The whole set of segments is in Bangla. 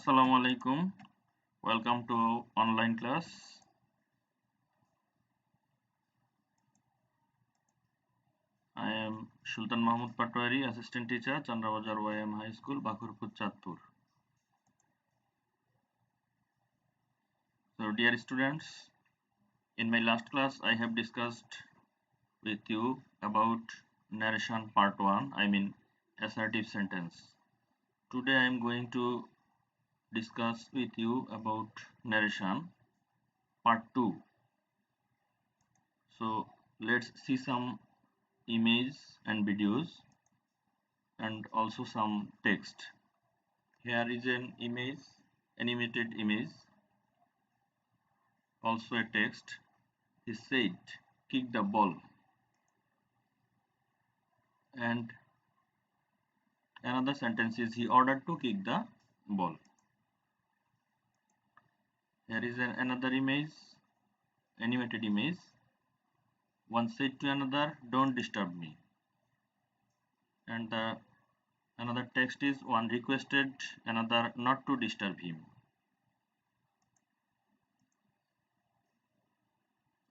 Assalamu alaikum. Welcome to online class. I am Sultan Mahmud Patwari, Assistant Teacher, Chandrabazar YM High School, Bakurpur, Chatpur. So, dear students, in my last class, I have discussed with you about narration part 1, I mean assertive sentence. Today, I am going to discuss with you about narration part 2. So, let's see some images and videos and also some text. Here is an image, animated image, also a text. He said, kick the ball. And another sentence is, he ordered to kick the ball. Here is another image, animated image. One said to another, don't disturb me. And another text is, one requested another not to disturb him.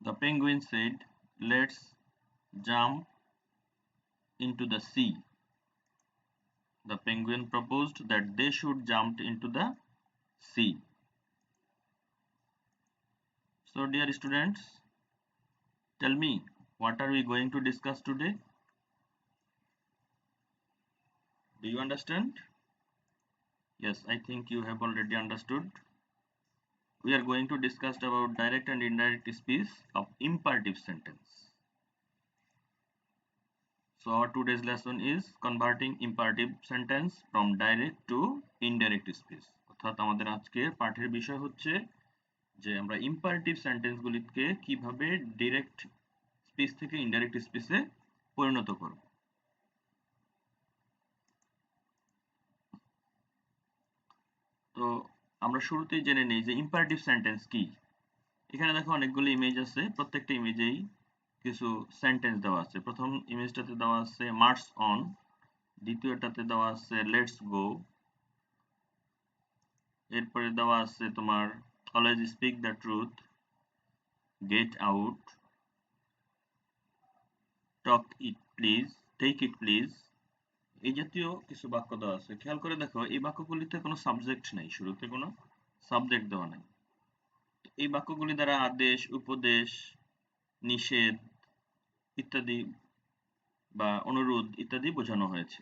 The penguin said, let's jump into the sea. The penguin proposed that they should jump into the sea. So, dear students, tell me, what are we going to discuss today? Do you understand? Yes, I think you have already understood. We are going to discuss about direct and indirect speech of imperative sentence. So our today's lesson is converting imperative sentence from direct to indirect speech. অর্থাৎ আমাদের আজকের পাঠের বিষয় হচ্ছে যে আমরা imperative সেন্টেন্সগুলিকে কিভাবে ডাইরেক্ট স্পিচ থেকে ইনডাইরেক্ট স্পিচে পরিণত করব। তো আমরা শুরুতেই জেনে নেই যে ইম্পারেটিভ সেন্টেন্স কি। এখানে দেখো অনেকগুলো ইমেজ আছে, প্রত্যেকটা ইমেজেই কিছু সেন্টেন্স দেওয়া আছে। প্রথম ইমেজটাতে দেওয়া আছে মার্চ অন, দ্বিতীয়টাতে দেওয়া আছে লেটস গো, এরপরে দেওয়া আছে তোমার always speak the truth, get out, talk it please, take it please, এই জাতীয় কিছু বাক্য দেওয়া আছে। খেয়াল করে দেখো এই বাক্যগুলিতে কোনো সাবজেক্ট নেই, শুরুতে কোনো সাবজেক্ট দেওয়া নেই। এই বাক্যগুলি দ্বারা আদেশ, উপদেশ, নিষেধ ইত্যাদি বা অনুরোধ ইত্যাদি বোঝানো হয়েছে।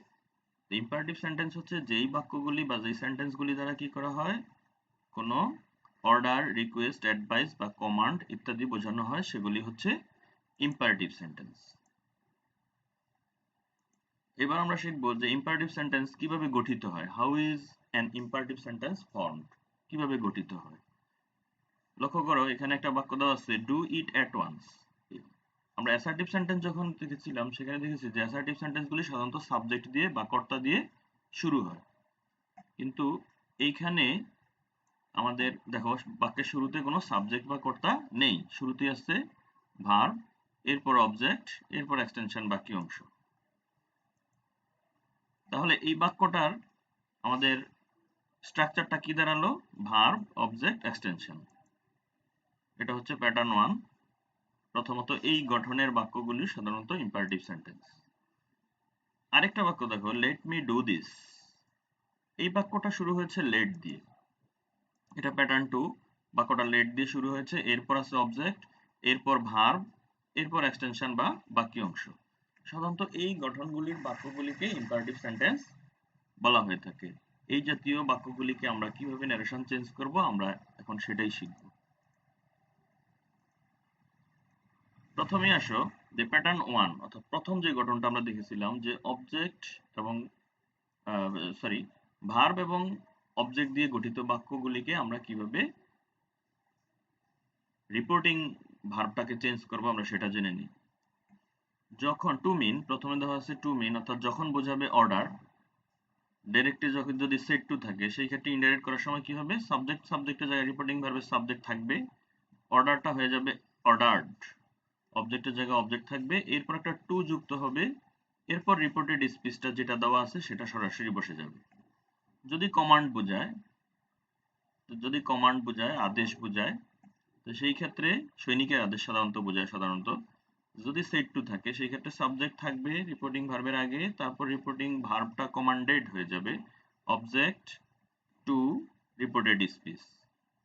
ইম্পারেটিভ সেন্টেন্স হচ্ছে যেই বাক্যগুলি বা যেই সেন্টেন্সগুলি দ্বারা কি করা হয়, কোনো অর্ডার, রিকোয়েস্ট, অ্যাডভাইস বা কমান্ড ইত্যাদি বোঝানো হয়, সেগুলি হচ্ছে ইম্পারেটিভ সেন্টেন্স। এবার আমরা শিখব যে ইম্পারেটিভ সেন্টেন্স কিভাবে গঠিত হয়। How is an imperative sentence formed, কিভাবে গঠিত হয়। লক্ষ্য করো এখানে একটা বাক্য দেওয়া আছে ডু ইট অ্যাট ওয়ান্স। আমরা অ্যাসার্টিভ সেন্টেন্স যখন দেখেছিলাম সেখানে দেখেছি যে অ্যাসার্টিভ সেন্টেন্সগুলি সাধারণত সাবজেক্ট দিয়ে বা কর্তা দিয়ে শুরু হয়, কিন্তু এইখানে আমাদের দেখো বাক্যের শুরুতে কোনো সাবজেক্ট বা কর্তা নেই, শুরুতে আছে ভার্ব, এরপর অবজেক্ট, এরপর এক্সটেনশন বাকি অংশ। তাহলে এই বাক্যটার আমাদের স্ট্রাকচারটা কি দাঁড়ালো, ভার্ব, অবজেক্ট, এক্সটেনশন। এটা হচ্ছে প্যাটার্ন 1। প্রথমত এই গঠনের বাক্যগুলি সাধারণত ইম্পারেটিভ সেন্টেন্স। আরেকটা বাক্য দেখো লেট মি ডু দিস, এই বাক্যটা শুরু হয়েছে লেট দিয়ে, এটা প্যাটার্ন 2। বাক্যটা লেট দিয়ে শুরু হয়েছে, এরপর আছে অবজেক্ট, এরপর ভার্ব, এরপর এক্সটেনশন বা বাকি অংশ। সাধারণত এই গঠনগুলির বাক্যগুলিকে ইম্পারেটিভ সেন্টেন্স বলা হয়ে থাকে। এই জাতীয় বাক্যগুলিকে আমরা কিভাবে ন্যারেশন চেঞ্জ করব আমরা এখন সেটাই শিখব। প্রথমে আসো যে প্যাটার্ন 1 অর্থাৎ প্রথম যে গঠনটা আমরা দেখেছিলাম যে অবজেক্ট এবং ভার্ব এবং অবজেক্ট দিয়ে গঠিত বাক্যগুলিকে আমরা কিভাবে রিপোর্টিং ভার্বটাকে চেঞ্জ করব আমরা সেটা জেনে নিই। যখন টু মিন, প্রথমে দেওয়া আছে টু মিন অর্থাৎ যখন বোঝাবে অর্ডার, ডাইরেক্টে যখন যদি সেট টু থাকে সেই ক্ষেত্রে ইনডাইরেক্ট করার সময় কি হবে, সাবজেক্টের জায়গায় রিপোর্টিং ভার্বের সাবজেক্ট থাকবে, অর্ডারটা হয়ে যাবে অর্ডার্ড, অবজেক্টের জায়গায় অবজেক্ট থাকবে, এরপর একটা টু যুক্ত হবে, এরপর রিপোর্টেড স্পিচটা যেটা দেওয়া আছে সেটা সরাসরি বসে যাবে। যদি কমান্ড বোঝায় তো যদি কমান্ড বোঝায়, আদেশ বোঝায়, তো সেই ক্ষেত্রে সৈনিকের আদেশ সাধারণত বোঝায় সাধারণত। যদি সেট টু থাকে সেই ক্ষেত্রে সাবজেক্ট থাকবে রিপোর্টিং ভার্বের আগে, তারপর রিপোর্টিং ভার্বটা কমান্ডেড হয়ে যাবে অবজেক্ট টু রিপোর্টেড স্পিচ।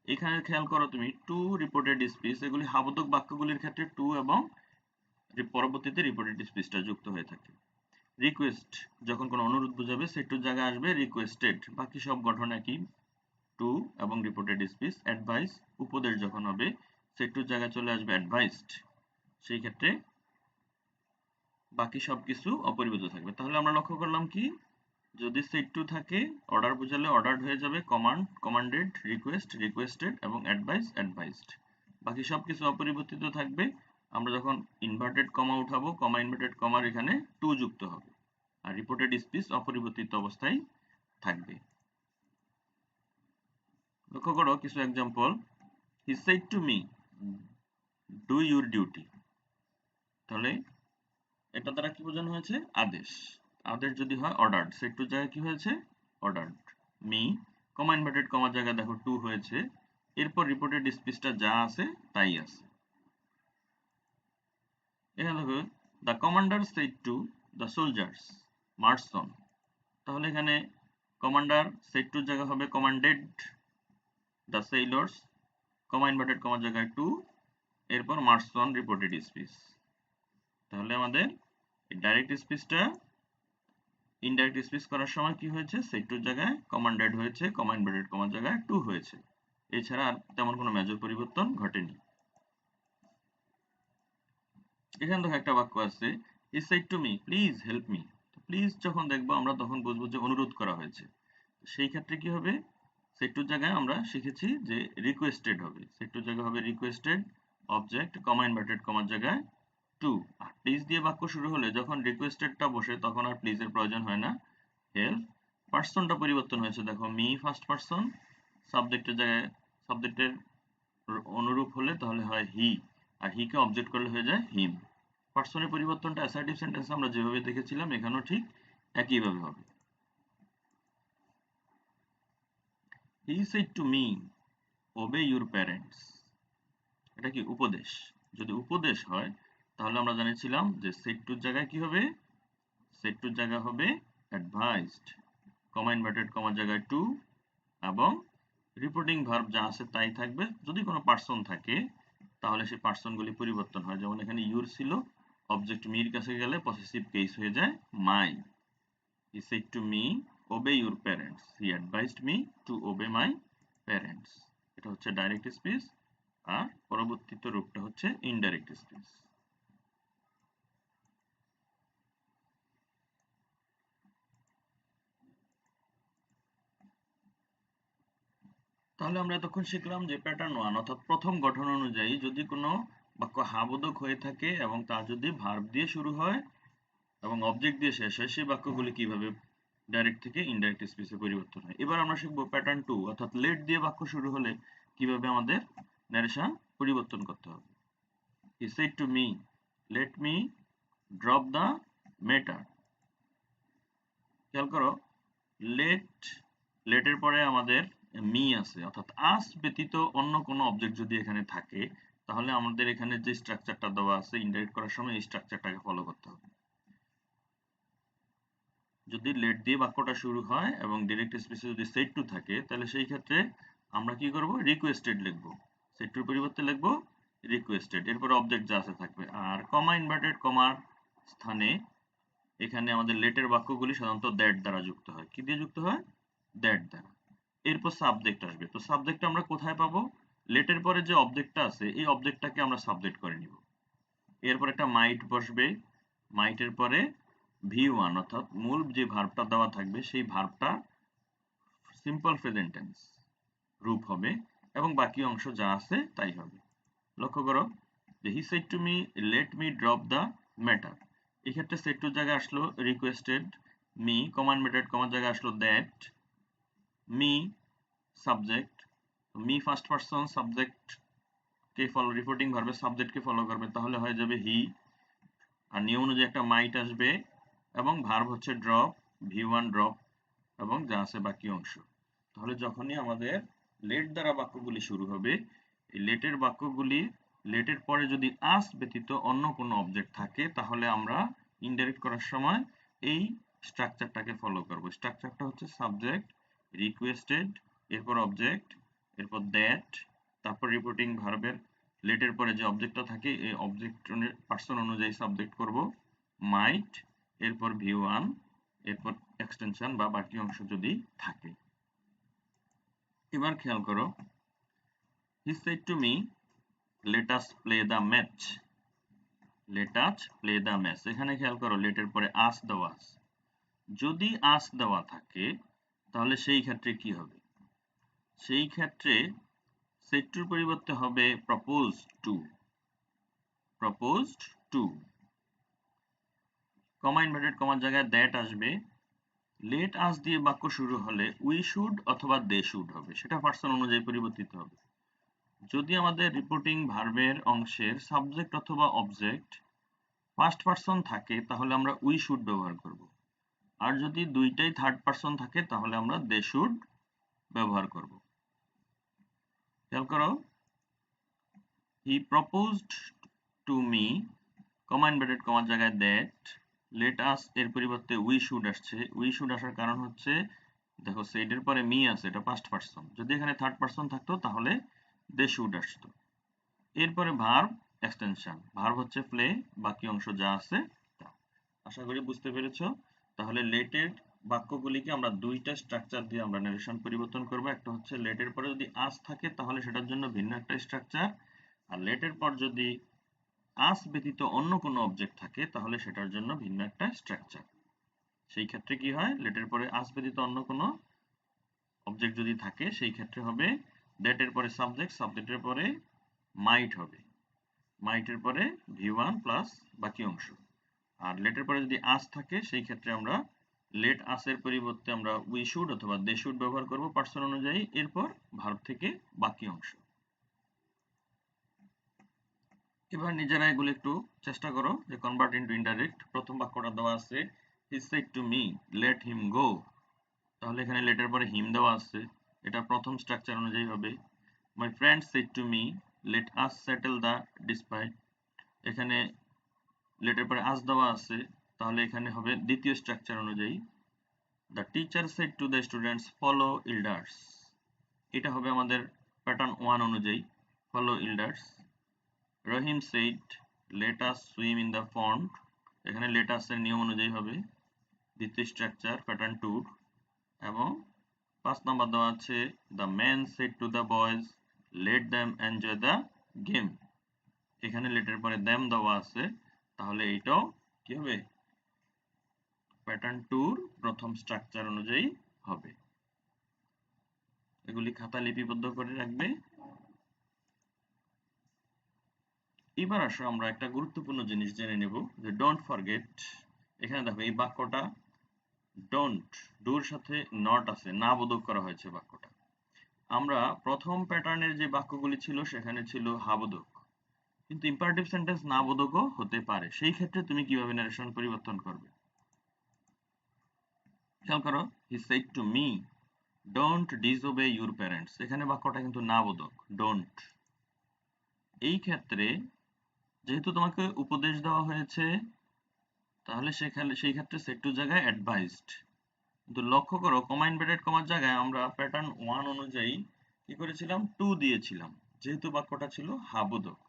এখানে খেয়াল করো তুমি, টু রিপোর্টেড স্পিচ, এগুলি হাবোধক বাক্যগুলির ক্ষেত্রে টু এবং পরবর্তীতে রিপোর্টেড স্পিচটা যুক্ত হয়ে থাকে। রিকোয়েস্ট যখন কোনো অনুরোধ বোঝাবে সেট টুর জায়গায় আসবে রিকোয়েস্টেড। বাকি সব গঠন একই, টু এবং রিপোর্টেড স্পিচ। অ্যাডভাইস উপদেশ যখন হবে সেট টুর জায়গায় চলে আসবে অ্যাডভাইসড। সেই ক্ষেত্রে বাকি সবকিছু অপরিবর্তিত থাকবে। তাহলে আমরা লক্ষ্য করলাম কি, যদি সেট টু থাকে অর্ডার বোঝালে অর্ডারড হয়ে যাবে, কমান্ড কমান্ডেড, রিকোয়েস্ট রিকোয়েস্টেড এবং অ্যাডভাইস অ্যাডভাইসড। বাকি সবকিছু অপরিবর্তিত থাকবে। আমরা যখন ইনভার্টেড কমা উঠাবো, কমা ইনভার্টেড কমার এখানে টু যুক্ত হবে, আর রিপোর্টেড স্পিচ অপরিবর্তিত অবস্থায় থাকবে। লক্ষ্য করো কিছু example. He said to me do your duty. তাহলে এটা দ্বারা কি বোঝানো হয়েছে? আদেশ। আদেশ যদি হয় অর্ডার্ড, সেট টুর জায়গায় কি হয়েছে? অর্ডার্ড। মি কমা ইনভার্টেড কমার জায়গায় দেখো টু হয়েছে, এরপর রিপোর্টেড স্পিচটা যা আছে তাই আছে। এখানে দেখো the commander said to the soldiers march on. তাহলে এখানে কমান্ডার সেড টুর জায়গা হবে commanded the sailors, comma inverted কমার জায়গায় টু, এরপর মার্চ অন রিপোর্টেড স্পিচ। তাহলে আমাদের ডাইরেক্ট স্পিচটা ইনডাইরেক্ট স্পিচ করার সময় কি হয়েছে? সেট টুর জায়গায় কমান্ডেড হয়েছে, কমা ইনভার্টেড কমার জায়গায় টু হয়েছে। এছাড়া আর তেমন কোনো মেজর পরিবর্তন ঘটেনি। এখানে দেখো একটা বাক্য আছে, he said to me please help me. Please যখন দেখবো আমরা তখন বুঝবো যে অনুরোধ করা হয়েছে। সেই ক্ষেত্রে কি হবে? সেট টুর জায়গায় আমরা শিখেছি যে রিকোয়েস্টেড হবে। সেট টুর জায়গায় হবে রিকোয়েস্টেড, অবজেক্ট কমা ইনভার্টেড কমার জায়গায় টু। আর প্লিজ দিয়ে বাক্য শুরু হলে যখন রিকোয়েস্টেডটা বসে তখন আর প্লিজের প্রয়োজন হয় না। হেল্প। পার্সনটা পরিবর্তন হয়েছে, দেখো মি ফার্স্ট পার্সন, সাবজেক্টের জায়গায় সাবজেক্টের অনুরূপ হলে তাহলে হয় হি, আর হি কে অবজেক্ট করলে হয়ে যায় হিম। পার্সনের পরিবর্তনটা অ্যাসার্টিভ সেন্টেন্স আমরা যেভাবে দেখেছিলাম এখানেও ঠিক একইভাবে হবে। He said to me obey your parents. এটা কি উপদেশ? যদি উপদেশ হয় তাহলে আমরা জানিয়েছিলাম যে সেড টুর জায়গায় কি হবে? সেড টুর জায়গায় হবে অ্যাডভাইসড, কমা ইনভার্টেড কমার জায়গায় টু, এবং রিপোর্টিং ভার্ব যা আছে তাই থাকবে। যদি কোনো পার্সন থাকে তাহলে সেই পার্সনগুলি পরিবর্তন হয়। যেমন এখানে ইউর ছিল, অবজেক্ট মির কাছে গেলে পসেসিভ কেস হয়ে যায় my. He said to me obey your parents, he advised me to obey my parents. এটা হচ্ছে ডাইরেক্ট স্পিচ, আর পরবর্তীত রূপটা হচ্ছে ইনডাইরেক্ট স্পিচ। তাহলে আমরা এতক্ষণ শিখলাম যে প্যাটার্ন 1 অর্থাৎ প্রথম গঠন অনুযায়ী যদি কোনো বাক্য হাবোধক হয়ে থাকে এবং তা যদি ভার্ব দিয়ে শুরু হয় এবং অবজেক্ট দিয়ে শেষ হয়, সেই বাক্যগুলি কিভাবে ডাইরেক্ট থেকে ইনডাইরেক্ট স্পিচে পরিবর্তন হয়। এবার আমরা শিখব প্যাটার্ন 2 অর্থাৎ লেট দিয়ে বাক্য শুরু হলে কিভাবে আমাদের ন্যারেশন পরিবর্তন করতে হবে। He said to me let me drop the matter. খেয়াল করো, লেটের পরে আমাদের মি আছে, অর্থাৎ আস ব্যতীত অন্য কোনো অবজেক্ট যদি এখানে থাকে তাহলে আমাদের এখানে যে স্ট্রাকচারটা দেওয়া আছে ইনডাইরেক্ট করার সময় এই স্ট্রাকচারটাকে ফলো করতে হবে। যদি লেট দিয়ে বাক্যটা শুরু হয় এবং ডাইরেক্ট স্পিচে যদি সেড টু থাকে তাহলে সেই ক্ষেত্রে আমরা কি করব? রিকোয়েস্টেড লিখব, সেড টুর পরিবর্তে লিখব রিকোয়েস্টেড, এরপর অবজেক্ট যা আছে থাকবে। আর কমা ইনভার্টেড কমার স্থানে এখানে আমাদের লেটের বাক্যগুলি সাধারণত দ্যাট দ্বারা যুক্ত হয়। কি দিয়ে যুক্ত হয়? দ্যাট দ্বারা। এরপর সাবজেক্ট আসবে। তো সাবজেক্ট আমরা কোথায় পাবো? লেটের পরে যে অবজেক্টটা আছে এই অবজেক্টটাকে আমরা সাবজেক্ট করে নিব। এরপর একটা মাইট বসবে, মাইটের পরে ভি1 অর্থাৎ মূল যে ভার্বটা দেওয়া থাকবে সেই ভার্বটা সিম্পল প্রেজেন্ট টেন্স রূপ হবে এবং বাকি অংশ যা আছে তাই হবে। লক্ষ্য করো যে হি said to me let me drop the matter. এই ক্ষেত্রে সেড টুর জায়গায় আসলো রিকোয়েস্টেড মি, কমা ইনভার্টেড কমার জায়গায় আসলো that, me subject, me first person, subject K follow, reporting ভার্বের সাবজেক্ট কে ফলো করবে তাহলে হয়ে যাবে হি, আর নিয়ম অনুযায়ী একটা মাইট আসবে এবং ভার্ব হচ্ছে ড্রপ, ভি1 ড্রপ এবং যা আছে বাকি অংশ। তাহলে যখনই আমাদের লেট দ্বারা বাক্যগুলি শুরু হবে। এই লেটের বাক্যগুলি লেটের পরে যদি আস ব্যতীত অন্য কোনো অবজেক্ট থাকে তাহলে আমরা ইনডাইরেক্ট করার সময় এই স্ট্রাকচারটাকে ফলো করব। স্ট্রাকচারটা হচ্ছে সাবজেক্ট, রিকোয়েস্টেড, এরপর অবজেক্ট, এরপর দ্যাট, তারপর রিপোর্টিং ভার্বের লেটের পরে যে অবজেক্টটা থাকে এই অবজেক্ট পার্সন অনুযায়ী সাবজেক্ট করব, মাইট, এরপর V1, এরপর এক্সটেনশন বা বাকি অংশ যদি থাকে। এবার খেয়াল করো, he said to me let us play the match, let us play the match। এখানে খেয়াল করো লেটের পরে আস দেওয়া আছে। যদি আস দেওয়া থাকে তাহলে সেই ক্ষেত্রে কি হবে? সেই ক্ষেত্রে said to পরিবর্তে হবে proposed to, proposed to। Comma inverted কমার জায়গায় দ্যাট আসবে। লেট আস দিয়ে বাক্য শুরু হলে উই শুড অথবা দে শুড হবে, সেটা পার্সন অনুযায়ী পরিবর্তিত হবে। যদি আমাদের রিপোর্টিং ভার্বের অংশের সাবজেক্ট অথবা অবজেক্ট ফার্স্ট পার্সন থাকে তাহলে আমরা উই শুড ব্যবহার করব, আর যদি দুইটাই থার্ড পার্সন থাকে তাহলে আমরা দে শুড ব্যবহার করব। খেয়াল করো, he proposed to me, comma inverted কমার জায়গায় দ্যাট, লেট আস এর পরিবর্তে উই শুড আসছে। উই শুড আসার কারণ হচ্ছে দেখো সেইডের পরে মি আছে, এটা ফার্স্ট পার্সন, যদি এখানে থার্ড পার্সন থাকতো তাহলে দে শুড আসতো। এরপরে ভার্ব এক্সটেনশন, ভার্ব হচ্ছে প্লে, বাকি অংশ যা আছে তা। আশা করি বুঝতে পেরেছো। তাহলে লেটের বাক্যগুলিকে আমরা দুইটা স্ট্রাকচার দিয়ে আমরা নারেশন পরিবর্তন করব। একটা হচ্ছে লেটের পরে যদি আস থাকে তাহলে সেটার জন্য ভিন্ন একটা স্ট্রাকচার, আর লেটের পর যদি আস ব্যতীত অন্য কোনো অবজেক্ট থাকে তাহলে সেটার জন্য ভিন্ন একটা স্ট্রাকচার। সেই ক্ষেত্রে কি হয়, লেটের পরে আস ব্যতীত অন্য কোনো অবজেক্ট যদি থাকে সেই ক্ষেত্রে হবে দ্যাটের পরে সাবজেক্ট, সাবজেক্টের পরে মাইট হবে, মাইটের পরে V1 প্লাস বাকি অংশ। আর লেটের পরে যদি আস থাকে সেই ক্ষেত্রে আমরা লেট আসের পরিবর্তে আমরা উই শুড অথবা দে শুড ব্যবহার করব পার্সন অনুযায়ী, এরপর ভার্ব থেকে বাকি অংশ। এবার নিজেরা এগুলো একটু চেষ্টা করো যে কনভার্ট ইনটু ইনডাইরেক্ট। প্রথম বাক্যটা দেওয়া আছে he said to me let him go, তাহলে এখানে লেটের পরে হিম দেওয়া আছে, এটা প্রথম স্ট্রাকচার অনুযায়ী হবে। My friend shed to me let us settle the despite, এখানে লেটের পরে আস দেওয়া আছে, তাহলে এখানে হবে দ্বিতীয় স্ট্রাকচার অনুযায়ী। The teacher said to the students follow elders, এটা হবে আমাদের প্যাটার্ন 1 অনুযায়ী, follow elders. Rahim shed let us swim in the pond, এখানে লেট আসের নিয়ম অনুযায়ী হবে, দ্বিতীয় স্ট্রাকচার প্যাটার্ন 2। এবং 5 নাম্বার দেওয়া আছে the man said to the boys late them enjoy the game, এখানে লেটের পরে দ্যাম দেওয়া আছে, তাহলে এইটাও কি হবে প্যাটার্ন 2 প্রথম স্ট্রাকচার অনুযায়ী হবে। এগুলি খাতা লিপিবদ্ধ করে রাখবে। এবার আসো আমরা একটা গুরুত্বপূর্ণ জিনিস জেনে নেব যে ডোন্ট ফরগেট। এখানে দেখো এই বাক্যটা ডোন্ট, ডুর সাথে নট আছে, না বোধক করা হয়েছে বাক্যটা। আমরা প্রথম প্যাটার্নের যে বাক্যগুলি ছিল সেখানে ছিল হাবোধক, কিন্তু ইম্পারেটিভ সেন্টেন্স না বোধকও হতে পারে। সেই ক্ষেত্রে তুমি কিভাবে নারেশন পরিবর্তন করবে? খেয়াল করো, he said to me don't disobey your parents, এখানে বাক্যটা কিন্তু না বোধক ডোন্ট। এই ক্ষেত্রে যেহেতু তোমাকে উপদেশ দেওয়া হয়েছে তাহলে সেই ক্ষেত্রে সেড টু জায়গায় অ্যাডভাইসড। কিন্তু লক্ষ্য করো কমা ইনভার্টেড কমার জায়গায় আমরা প্যাটার্ন 1 অনুযায়ী কি করেছিলাম, টু দিয়েছিলাম, যেহেতু বাক্যটা ছিল হাবোধক।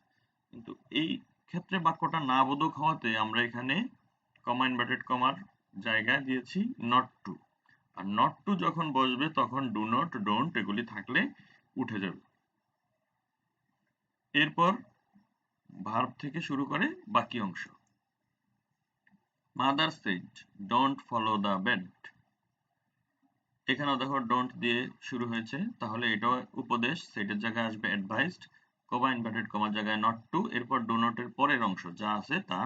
কিন্তু এই ক্ষেত্রে বাক্যটা না বোধক হওয়াতে আমরা এখানে কমা ইনভার্টেড কমার জায়গায় দিয়েছি নট টু। আর নট টু যখন বসবে তখন ডু নট, ডোন্ট এগুলি থাকলে উঠে যাবে। এরপর ভার্ব থেকে শুরু করে বাকি অংশ। Mother said don't follow the bed, এখানেও দেখো ডোন্ট দিয়ে শুরু হয়েছে, তাহলে এটাও উপদেশ, সেটের জায়গায় আসবে অ্যাডভাইসড, কমা ইনভার্টেড কমার জায়গায় নট টু, এরপর ডু নটের পরের অংশ যা আছে তা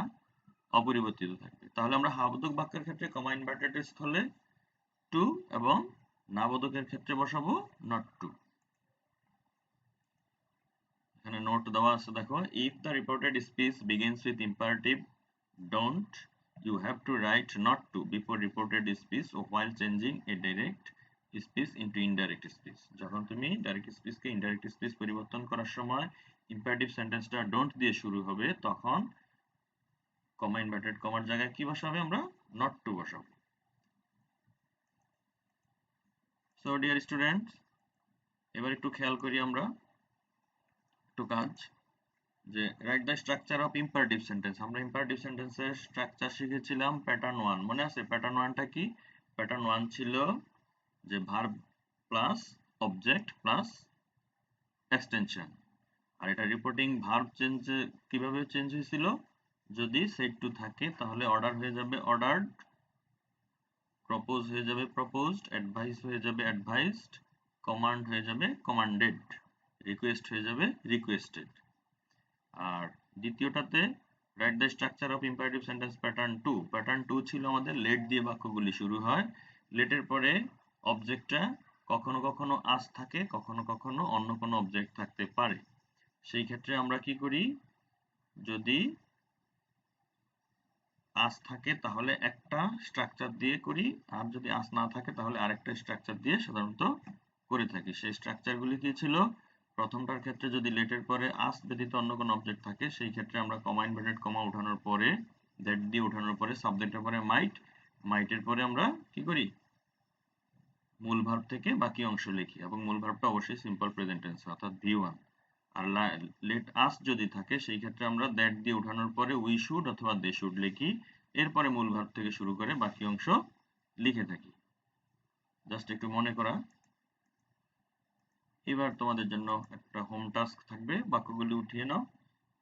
অপরিবর্তিত থাকবে। তাহলে আমরা হাবোধক বাক্যের ক্ষেত্রে কমা ইনভার্টেড স্থলে টু এবং নাবোধকের ক্ষেত্রে বসাবো নট টু। এখানে নোট দেওয়া আছে দেখো, if the reported speech begins with imperative don't you have to write not to before reported speech while changing a direct speech into indirect speech. যখন তুমি ডাইরেক্ট স্পিচকে ইনডাইরেক্ট স্পিচ পরিবর্তন করার সময় ইম্পারেটিভ সেন্টেন্সটা ডোন্ট দিয়ে শুরু হবে, তখন কমা ইনভার্টেড কমার জায়গায় কি বসাবে? আমরা নট টু বসাবো। সো ডিয়ার স্টুডেন্টস, এবার একটু খেয়াল করি আমরা একটু কাজ, যে right the structure of imperative sentence. আমরা ইম্পারেটিভ সেন্টেন্সের স্ট্রাকচার শিখেছিলাম প্যাটার্ন 1, মনে আছে? প্যাটার্ন 1টা কি? প্যাটার্ন 1 ছিল যে verb plus object plus extension. আর এটা রিপোর্টিং ভার্ব চেঞ্জ কিভাবে চেঞ্জ হয়েছিল? যদি সেট টু থাকে তাহলে অর্ডার হয়ে যাবে অর্ডারড, প্রপোজ হয়ে যাবে প্রপোজড, অ্যাডভাইস হয়ে যাবে অ্যাডভাইসড, কমান্ড হয়ে যাবে কমান্ডেড, রিকোয়েস্ট হয়ে যাবে রিকোয়েস্টেড। আর দ্বিতীয়টাতে right the structure of imperative sentence pattern 2। Pattern 2 ছিল আমাদের লেট দিয়ে বাক্যগুলি শুরু হয়। লেটের পরে অবজেক্টটা কখনো কখনো আস থাকে, কখনো কখনো অন্য কোনো অবজেক্ট থাকতে পারে। সেই ক্ষেত্রে আমরা কি করি? যদি আস থাকে তাহলে একটা স্ট্রাকচার দিয়ে করি, আর যদি আস না থাকে তাহলে আরেকটা স্ট্রাকচার দিয়ে সাধারণত করে থাকি। সেই স্ট্রাকচারগুলি কি ছিল? প্রথমটার ক্ষেত্রে যদি লেটের পরে আস ব্যতীত অন্য কোনো অবজেক্ট থাকে, সেই ক্ষেত্রে আমরা কমা ইনভার্টেড কমা উঠানোর পরে, দ্যাট দিয়ে উঠানোর পরে সাবজেক্টের পরে মাইট, মাইটের পরে আমরা কি করি? মূল ভার্ব থেকে বাকি অংশ লিখি, এবং মূল ভার্বটা অবশ্যই সিম্পল প্রেজেন্ট টেন্স অর্থাৎ V1। আর লেট আস যদি থাকে সেই ক্ষেত্রে আমরা দ্যাট দিয়ে উঠানোর পরে উই শুড অথবা দে শুড লিখি, এরপরে মূল ভার্ব থেকে শুরু করে বাকি অংশ লিখে থাকি। জাস্ট একটু মনে করা। এবার তোমাদের জন্য একটা হোম টাস্ক থাকবে, বাক্যগুলি উঠিয়ে নাও।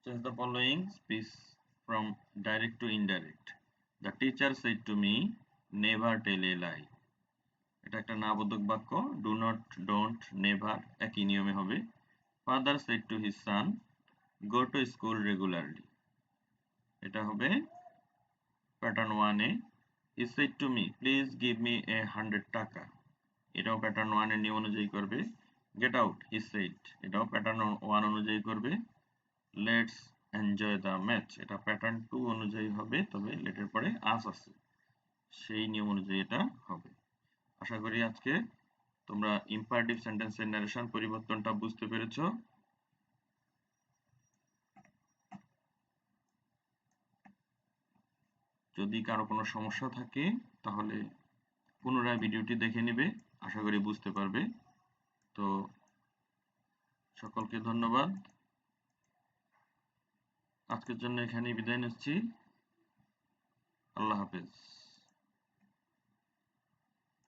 Change the following speech from direct to indirect. The teacher said to me never tell a lie. এটা একটা নাবোধক বাক্য। ডু নট, ডোন্ট, নেভার একই নিয়মে হবে। Father said to his son go to school regularly. এটা হবে pattern 1 A. He said to me please give me 100 টাকা। এটাও প্যাটার্ন 1 এর নিয়ম অনুযায়ী করবে। গেট আউট, হি সেড, এটাও প্যাটার্ন 1 অনুযায়ী করবে। লেটস এনজয় দ্য ম্যাচ, এটা প্যাটার্ন 2 অনুযায়ী হবে, তবে লেটের পরে আস আছে, সেই নিয়ম অনুযায়ী এটা হবে। আশা করি আজকে তোমরা ইম্পারেটিভ সেন্টেন্সের ন্যারেশন পরিবর্তনটা বুঝতে পেরেছো। যদি কারো কোনো সমস্যা থাকে তাহলে পুনরায় ভিডিওটি দেখে নেবে, আশা করি বুঝতে পারবে। তো সকলকে ধন্যবাদ। আজকের জন্য এখানেই বিদায় নিচ্ছি। আল্লাহ হাফেজ।